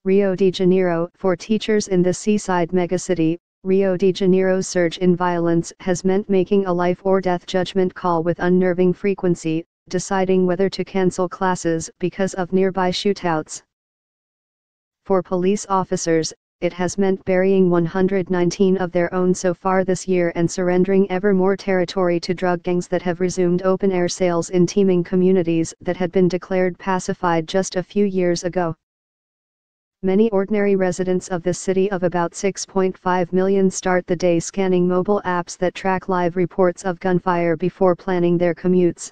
Rio de Janeiro. For teachers in the seaside megacity, Rio de Janeiro's surge in violence has meant making a life or death judgment call with unnerving frequency, deciding whether to cancel classes because of nearby shootouts. For police officers, it has meant burying 119 of their own so far this year and surrendering ever more territory to drug gangs that have resumed open-air sales in teeming communities that had been declared pacified just a few years ago. Many ordinary residents of this city of about 6.5 million start the day scanning mobile apps that track live reports of gunfire before planning their commutes.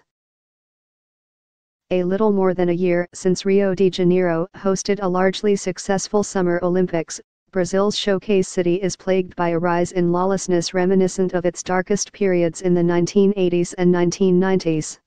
A little more than a year since Rio de Janeiro hosted a largely successful Summer Olympics, Brazil's showcase city is plagued by a rise in lawlessness reminiscent of its darkest periods in the 1980s and 1990s.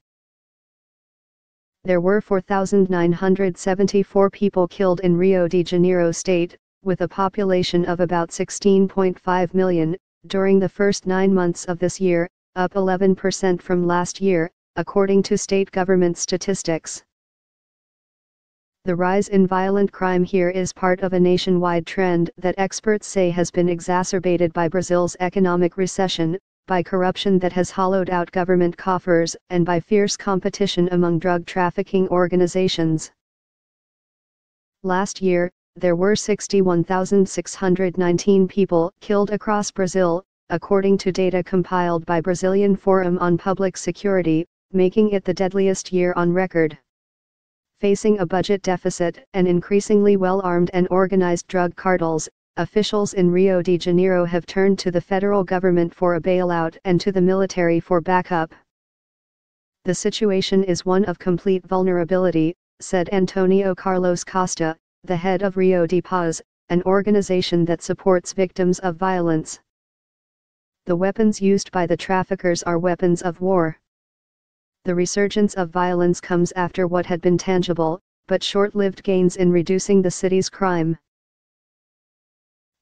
There were 4,974 people killed in Rio de Janeiro state, with a population of about 16.5 million, during the first 9 months of this year, up 11% from last year, according to state government statistics. The rise in violent crime here is part of a nationwide trend that experts say has been exacerbated by Brazil's economic recession, by corruption that has hollowed out government coffers, and by fierce competition among drug trafficking organizations. Last year, there were 61,619 people killed across Brazil, according to data compiled by Brazilian Forum on Public Security, making it the deadliest year on record. Facing a budget deficit and increasingly well-armed and organized drug cartels, officials in Rio de Janeiro have turned to the federal government for a bailout and to the military for backup. The situation is one of complete vulnerability, said Antonio Carlos Costa, the head of Rio de Paz, an organization that supports victims of violence. The weapons used by the traffickers are weapons of war. The resurgence of violence comes after what had been tangible, but short-lived gains in reducing the city's crime.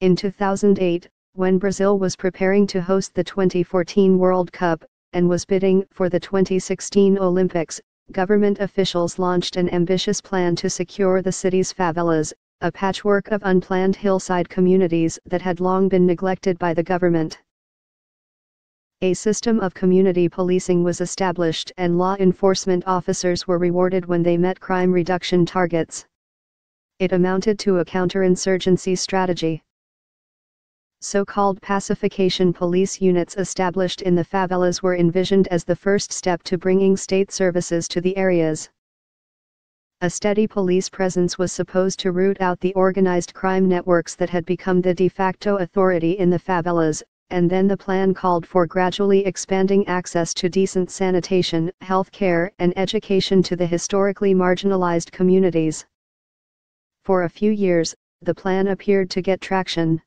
In 2008, when Brazil was preparing to host the 2014 World Cup, and was bidding for the 2016 Olympics, government officials launched an ambitious plan to secure the city's favelas, a patchwork of unplanned hillside communities that had long been neglected by the government. A system of community policing was established and law enforcement officers were rewarded when they met crime reduction targets. It amounted to a counterinsurgency strategy. So-called pacification police units established in the favelas were envisioned as the first step to bringing state services to the areas. A steady police presence was supposed to root out the organized crime networks that had become the de facto authority in the favelas, and then the plan called for gradually expanding access to decent sanitation, health care, and education to the historically marginalized communities. For a few years, the plan appeared to get traction.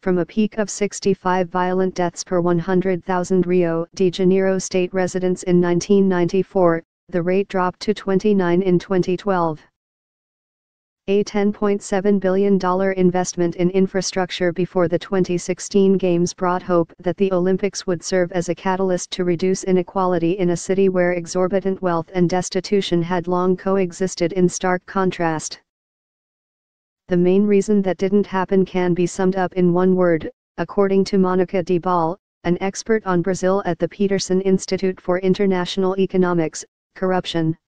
From a peak of 65 violent deaths per 100,000 Rio de Janeiro state residents in 1994, the rate dropped to 29 in 2012. A $10.7 billion investment in infrastructure before the 2016 Games brought hope that the Olympics would serve as a catalyst to reduce inequality in a city where exorbitant wealth and destitution had long coexisted in stark contrast. The main reason that didn't happen can be summed up in one word, according to Monica de Ball, an expert on Brazil at the Peterson Institute for International Economics: corruption.